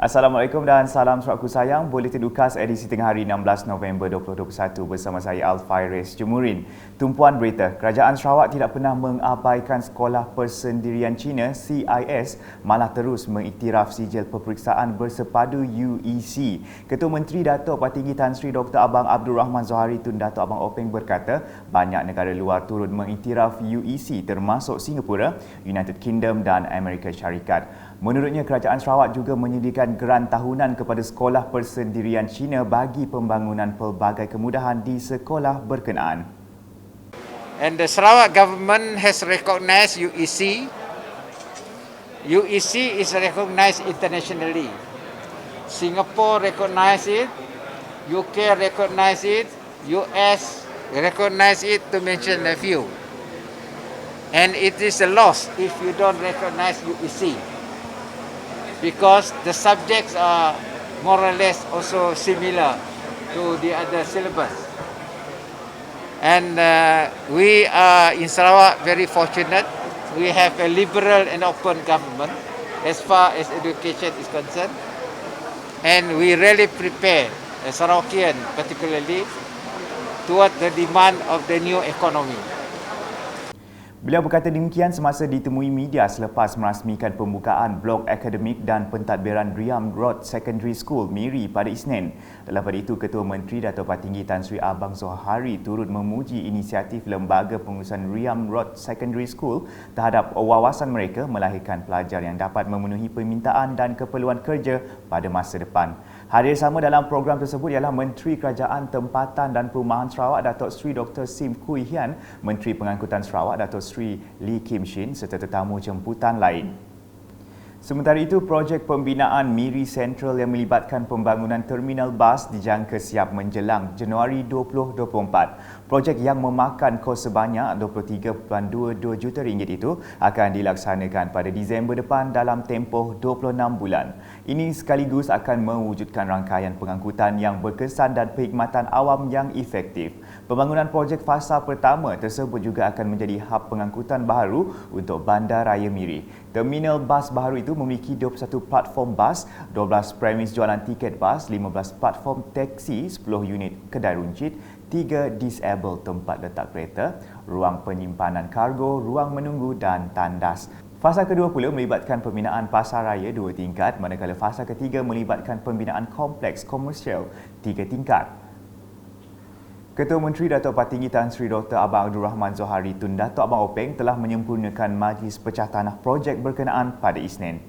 Assalamualaikum dan salam suratku sayang. Buletin UKAS edisi tengah hari 16 November 2021 bersama saya Alfairis Jemurin. Tumpuan berita, Kerajaan Sarawak tidak pernah mengabaikan Sekolah Persendirian Cina CIS, malah terus mengiktiraf sijil peperiksaan bersepadu UEC. Ketua Menteri Datuk Patinggi Tan Sri Dr. Abang Abdul Rahman Zohari Tun Datuk Abang Openg berkata, banyak negara luar turut mengiktiraf UEC termasuk Singapura, United Kingdom dan Amerika Syarikat. Menurutnya, Kerajaan Sarawak juga menyediakan geran tahunan kepada Sekolah Persendirian Cina bagi pembangunan pelbagai kemudahan di sekolah berkenaan. And the Sarawak government has recognized UEC. UEC is recognized internationally. Singapore recognized it, UK recognized it, US recognized it, to mention a few. And it is a loss if you don't recognize UEC, because the subjects are more or less also similar to the other syllabus. And we are in Sarawak very fortunate. We have a liberal and open government as far as education is concerned. And we really prepare Sarawakian particularly toward the demand of the new economy. Beliau berkata demikian semasa ditemui media selepas merasmikan pembukaan blok akademik dan pentadbiran Riam Road Secondary School Miri pada Isnin. Dalam pada itu, Ketua Menteri Datuk Patinggi Tan Sri Abang Zohari turut memuji inisiatif Lembaga Pengurusan Riam Road Secondary School terhadap wawasan mereka melahirkan pelajar yang dapat memenuhi permintaan dan keperluan kerja pada masa depan. Hadir sama dalam program tersebut ialah Menteri Kerajaan Tempatan dan Perumahan Sarawak Datuk Seri Dr. Sim Kui Hian, Menteri Pengangkutan Sarawak Datuk Seri Lee Kim Shin serta tetamu jemputan lain. Sementara itu, projek pembinaan Miri Central yang melibatkan pembangunan terminal bas dijangka siap menjelang Januari 2024. Projek yang memakan kos sebanyak RM23.22 juta itu akan dilaksanakan pada Disember depan dalam tempoh 26 bulan. Ini sekaligus akan mewujudkan rangkaian pengangkutan yang berkesan dan perkhidmatan awam yang efektif. Pembangunan projek fasa pertama tersebut juga akan menjadi hub pengangkutan baharu untuk Bandar Raya Miri. Terminal bas baharu itu memiliki 21 platform bas, 12 premis jualan tiket bas, 15 platform teksi, 10 unit kedai runcit, 3 disable tempat letak kereta, ruang penyimpanan kargo, ruang menunggu dan tandas. Fasa kedua pula melibatkan pembinaan pasar raya 2 tingkat, manakala fasa ketiga melibatkan pembinaan kompleks komersial 3 tingkat. Ketua Menteri Datuk Patinggi Tan Sri Dr. Abang Abdul Rahman Zohari Tun Datuk Abang Openg telah menyempurnakan majlis pecah tanah projek berkenaan pada Isnin.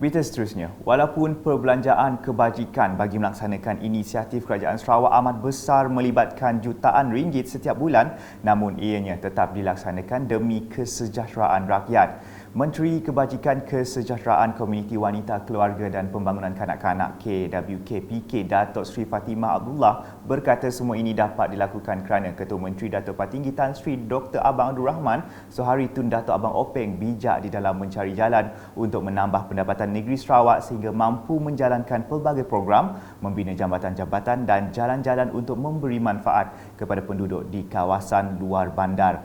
Berita seterusnya, walaupun perbelanjaan kebajikan bagi melaksanakan inisiatif Kerajaan Sarawak amat besar melibatkan jutaan ringgit setiap bulan, namun ianya tetap dilaksanakan demi kesejahteraan rakyat. Menteri Kebajikan Kesejahteraan Komuniti Wanita Keluarga dan Pembangunan Kanak-kanak KWKPK Datuk Sri Fatimah Abdullah berkata semua ini dapat dilakukan kerana Ketua Menteri Datuk Patinggi Tan Sri Dr. Abang Abdul Rahman Zohari Tun Datuk Abang Openg bijak di dalam mencari jalan untuk menambah pendapatan negeri Sarawak sehingga mampu menjalankan pelbagai program, membina jambatan-jambatan dan jalan-jalan untuk memberi manfaat kepada penduduk di kawasan luar bandar.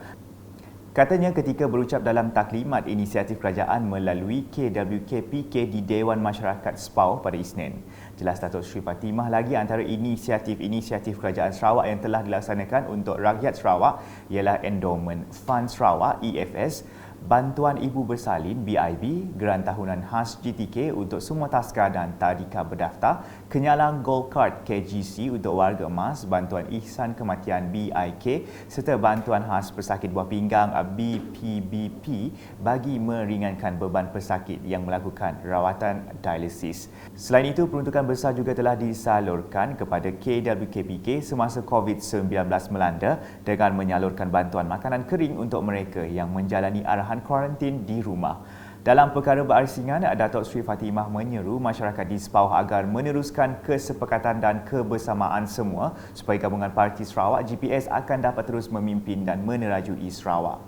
Katanya ketika berucap dalam taklimat inisiatif kerajaan melalui KWKPK di Dewan Masyarakat SPAW pada Isnin. Jelas Datuk Sri Fatimah lagi antara inisiatif-inisiatif Kerajaan Sarawak yang telah dilaksanakan untuk rakyat Sarawak ialah Endowment Fund Sarawak EFS, Bantuan Ibu Bersalin BIB, Geran Tahunan Khas GTK untuk semua taska dan tadika berdaftar, Kenyalang Gold Card KGC untuk warga emas, Bantuan Ihsan Kematian BIK serta Bantuan Khas Pesakit Buah Pinggang BPBP bagi meringankan beban pesakit yang melakukan rawatan dialisis. Selain itu, peruntukan besar juga telah disalurkan kepada KWKPK semasa COVID-19 melanda dengan menyalurkan bantuan makanan kering untuk mereka yang menjalani arahan kuarantin di rumah. Dalam perkara berasingan, Datuk Sri Fatimah menyeru masyarakat di SPAW agar meneruskan kesepakatan dan kebersamaan semua supaya Gabungan Parti Sarawak GPS akan dapat terus memimpin dan menerajui Sarawak.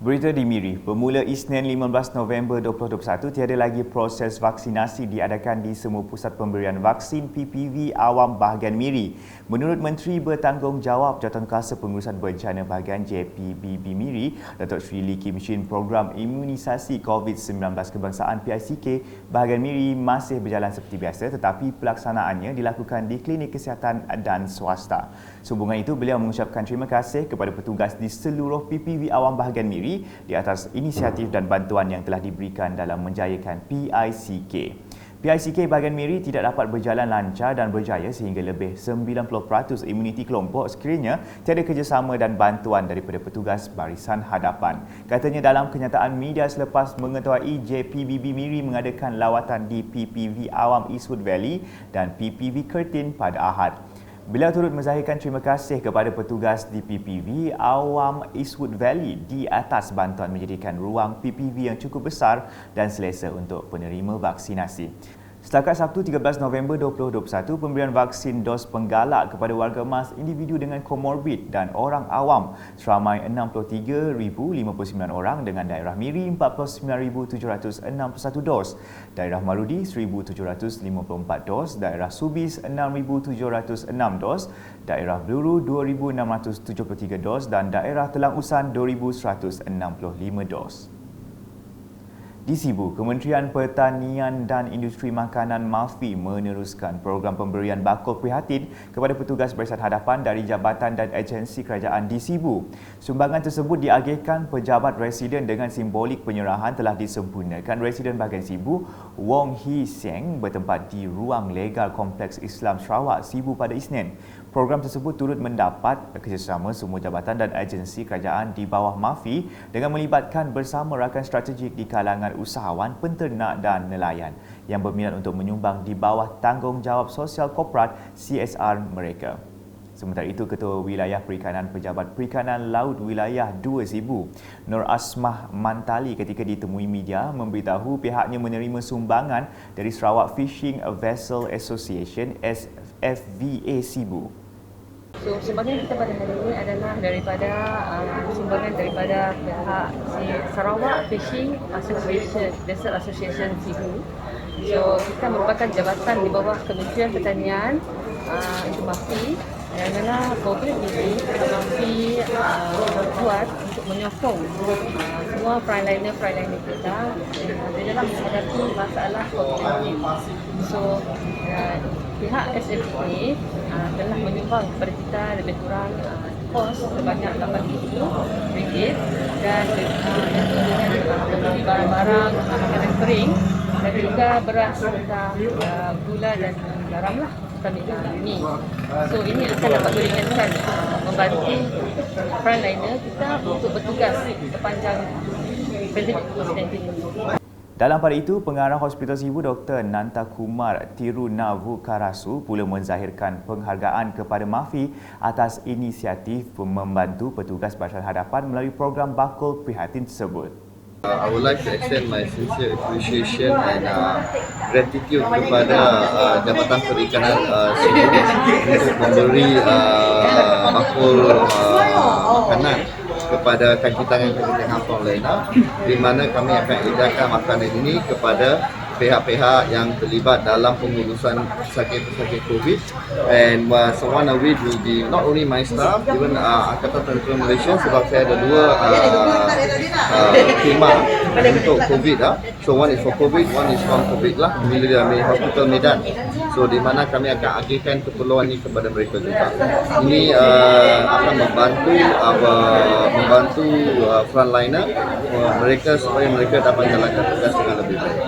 Berita di Miri, bermula Isnin 15 November 2021, tiada lagi proses vaksinasi diadakan di semua pusat pemberian vaksin PPV awam bahagian Miri. Menurut Menteri Bertanggungjawab Jawatankuasa Pengurusan Bencana Bahagian JPBB Miri, Datuk Sri Lee Kim Shin, program imunisasi COVID-19 kebangsaan PICK bahagian Miri masih berjalan seperti biasa, tetapi pelaksanaannya dilakukan di klinik kesihatan dan swasta. Sehubungan itu, beliau mengucapkan terima kasih kepada petugas di seluruh PPV awam bahagian Miri di atas inisiatif dan bantuan yang telah diberikan dalam menjayakan PICK. PICK bahagian Miri tidak dapat berjalan lancar dan berjaya sehingga lebih 90% imuniti kelompok sekiranya tiada kerjasama dan bantuan daripada petugas barisan hadapan. Katanya dalam kenyataan media selepas mengetahui JPBB Miri mengadakan lawatan di PPV awam Eastwood Valley dan PPV Kertin pada Ahad. Beliau turut menzahirkan terima kasih kepada petugas di PPV awam Eastwood Valley di atas bantuan menjadikan ruang PPV yang cukup besar dan selesa untuk penerima vaksinasi. Setakat Sabtu 13 November 2021, pemberian vaksin dos penggalak kepada warga emas, individu dengan komorbid dan orang awam seramai 63,059 orang dengan daerah Miri 49,761 dos, daerah Marudi 1,754 dos, daerah Subis 6,706 dos, daerah Bluru 2,673 dos dan daerah Telang Usan 2,165 dos. Di Sibu, Kementerian Pertanian dan Industri Makanan MAFI meneruskan program pemberian bakul prihatin kepada petugas barisan hadapan dari jabatan dan agensi kerajaan di Sibu. Sumbangan tersebut diagihkan pejabat residen dengan simbolik penyerahan telah disempurnakan residen bahagian Sibu, Wong Hee Seng, bertempat di Ruang Legal Kompleks Islam Sarawak, Sibu pada Isnin. Program tersebut turut mendapat kerjasama semua jabatan dan agensi kerajaan di bawah MAFI dengan melibatkan bersama rakan strategik di kalangan usahawan, penternak dan nelayan yang berminat untuk menyumbang di bawah tanggungjawab sosial korporat CSR mereka. Sementara itu, Ketua Wilayah Perikanan Pejabat Perikanan Laut Wilayah 2 Sibu, Nur Asmah Mantali, ketika ditemui media memberitahu pihaknya menerima sumbangan dari Sarawak Fishing Vessel Association SFVA Sibu. So, sumbangan kita pada hari ini adalah daripada sumbangan daripada pihak Sarawak Fishing Association, Vessel Association Sibu. So, kita merupakan jabatan di bawah Kementerian Pertanian, itu MAFI. Dan adalah program ini MAFI buat untuk menyokong semua frontliner kita di dalam menghadapi masalah COVID-19. So, pihak SFA telah menyumbang kepada kita lebih kurang kos sebanyak RM8,000 dan membeli barang-barang makanan kering dan juga beras serta gula dan garam lah ini. So ini akan dapat beringatkan membantu frontliner kita untuk bertugas sepanjang pandemik COVID-19 ini. Dalam pada itu, Pengarah Hospital Sibu Dr. Nanta Kumar Tirunavukarasu pula menzahirkan penghargaan kepada MAFI atas inisiatif membantu petugas barisan hadapan melalui program bakul prihatin tersebut. I would like to extend my sincere appreciation and gratitude kepada Jabatan Perikanan Sibu untuk memberi bakul makanan kepada kaki tangan frontliner, di mana kami akan edarkan makanan ini kepada pihak-pihak yang terlibat dalam pengurusan pesakit-pesakit COVID, and so one of it will be not only my staff, even Angkatan Tentera Malaysia, sebab saya ada dua khemah untuk COVID. So one is for COVID, one is non-COVID lah, Hospital Medan. So di mana kami akan agihkan keperluan ini kepada mereka juga. Ini akan membantu frontliner mereka supaya mereka dapat menjalankan tugas dengan lebih baik.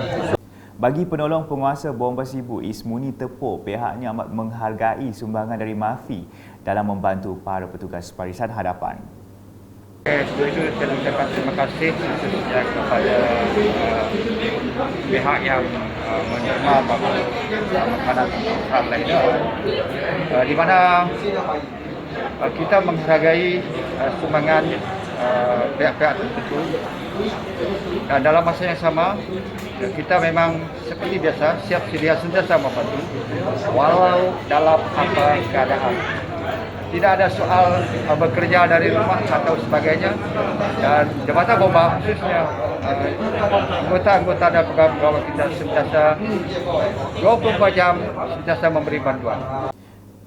Bagi penolong penguasa Bomba Sibu, Ismuni Tepo, pihaknya amat menghargai sumbangan dari MAFI dalam membantu para petugas barisan hadapan. Sebelum itu saya ucapkan terima kasih khususnya kepada pihak yang menerima makanan frontliner, di mana kita menghargai sumbangan pihak-pihak tertentu, dan dalam masa yang sama kita memang seperti biasa siap sedia sentiasa membantu walau dalam apa keadaan. tidak ada soal bekerja dari rumah atau sebagainya. Dan Jabatan Bomba khususnya anggota-anggota dan pegawai kita sentiasa 24 jam sentiasa memberi bantuan.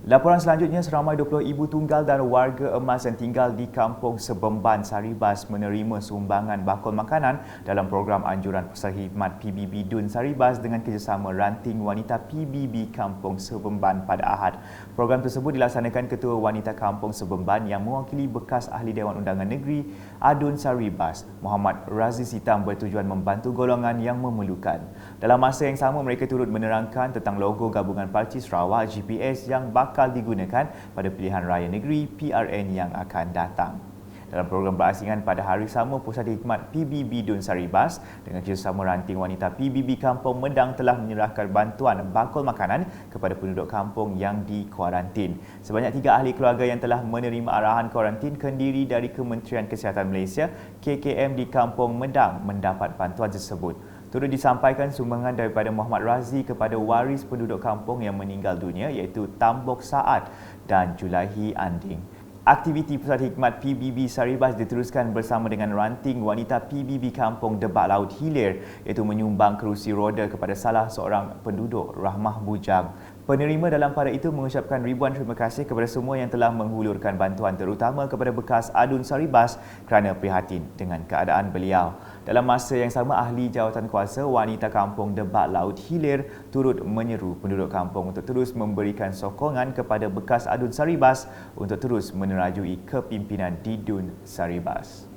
Laporan selanjutnya, seramai 20 ibu tunggal dan warga emas yang tinggal di Kampung Sebemban, Saribas menerima sumbangan bakul makanan dalam program anjuran Pusat Khidmat PBB Dun Saribas dengan kerjasama Ranting Wanita PBB Kampung Sebemban pada Ahad. Program tersebut dilaksanakan Ketua Wanita Kampung Sebemban yang mewakili bekas Ahli Dewan Undangan Negeri Adun Saribas, Muhammad Razi Sitam, bertujuan membantu golongan yang memerlukan. Dalam masa yang sama, mereka turut menerangkan tentang logo Gabungan Parti Sarawak GPS yang bakal digunakan pada pilihan raya negeri PRN yang akan datang. Dalam program berasingan pada hari sama, Pusat Khidmat PBB Dun Saribas dengan kerjasama Ranting Wanita PBB Kampung Medang telah menyerahkan bantuan bakul makanan kepada penduduk kampung yang dikuarantin. Sebanyak 3 ahli keluarga yang telah menerima arahan kuarantin kendiri dari Kementerian Kesihatan Malaysia KKM di Kampung Medang mendapat bantuan tersebut. Turut disampaikan sumbangan daripada Muhammad Razi kepada waris penduduk kampung yang meninggal dunia iaitu Tambok Saad dan Julahi Anding. Aktiviti Pusat Khidmat PBB Saribas diteruskan bersama dengan Ranting Wanita PBB Kampung Debak Laut Hilir iaitu menyumbang kerusi roda kepada salah seorang penduduk, Rahmah Bujang. Penerima dalam pada itu mengucapkan ribuan terima kasih kepada semua yang telah menghulurkan bantuan, terutama kepada bekas Adun Saribas kerana prihatin dengan keadaan beliau. Dalam masa yang sama, Ahli Jawatan Kuasa Wanita Kampung Debak Laut Hilir turut menyeru penduduk kampung untuk terus memberikan sokongan kepada bekas Adun Saribas untuk terus menerajui kepimpinan di Dun Saribas.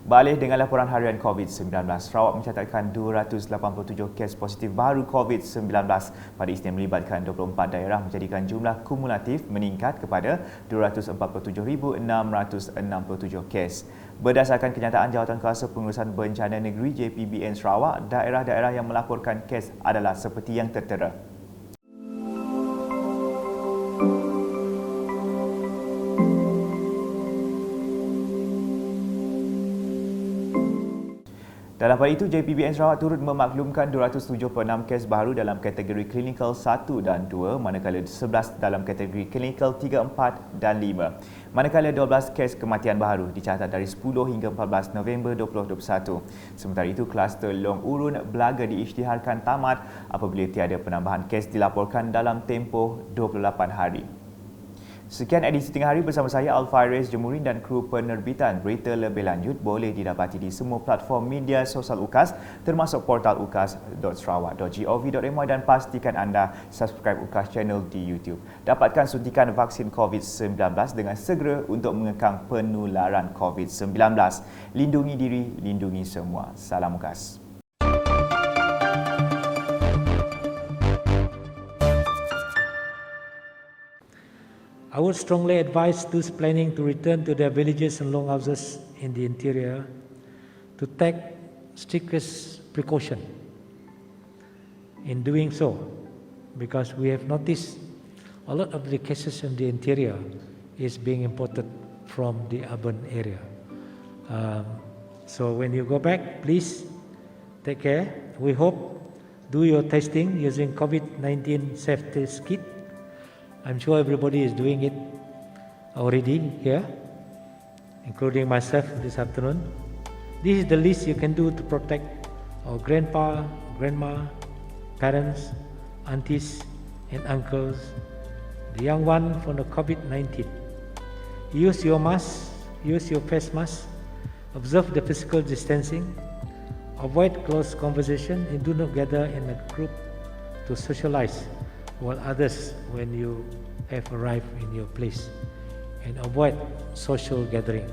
Beralih dengan laporan harian COVID-19, Sarawak mencatatkan 287 kes positif baru COVID-19 pada Isnin melibatkan 24 daerah, menjadikan jumlah kumulatif meningkat kepada 247,667 kes. Berdasarkan kenyataan Jawatankuasa Pengurusan Bencana Negeri JPBN Sarawak, daerah-daerah yang melaporkan kes adalah seperti yang tertera. Dalam hal itu, JPBN Sarawak turut memaklumkan 276 kes baru dalam kategori klinikal 1 dan 2, manakala 11 dalam kategori klinikal 3, 4 dan 5. Manakala 12 kes kematian baru dicatat dari 10 hingga 14 November 2021. Sementara itu, kluster Long Urun Belaga diisytiharkan tamat apabila tiada penambahan kes dilaporkan dalam tempoh 28 hari. Sekian edisi Tengah Hari bersama saya Alfairez Jemurin dan kru penerbitan. Berita lebih lanjut boleh didapati di semua platform media sosial UKAS termasuk portal ukas.sarawak.gov.my dan pastikan anda subscribe UKAS channel di YouTube. Dapatkan suntikan vaksin COVID-19 dengan segera untuk mengekang penularan COVID-19. Lindungi diri, lindungi semua. Salam UKAS. I would strongly advise those planning to return to their villages and longhouses in the interior to take strictest precaution in doing so, because we have noticed a lot of the cases in the interior is being imported from the urban area. So when you go back, please take care. We hope do your testing using COVID-19 safety kit. I'm sure everybody is doing it already here, including myself this afternoon. This is the least you can do to protect our grandpa, grandma, parents, aunties and uncles, the young one from the COVID-19. Use your mask, use your face mask, observe the physical distancing, avoid close conversation and do not gather in a group to socialize while others when you have arrived in your place, and avoid social gathering.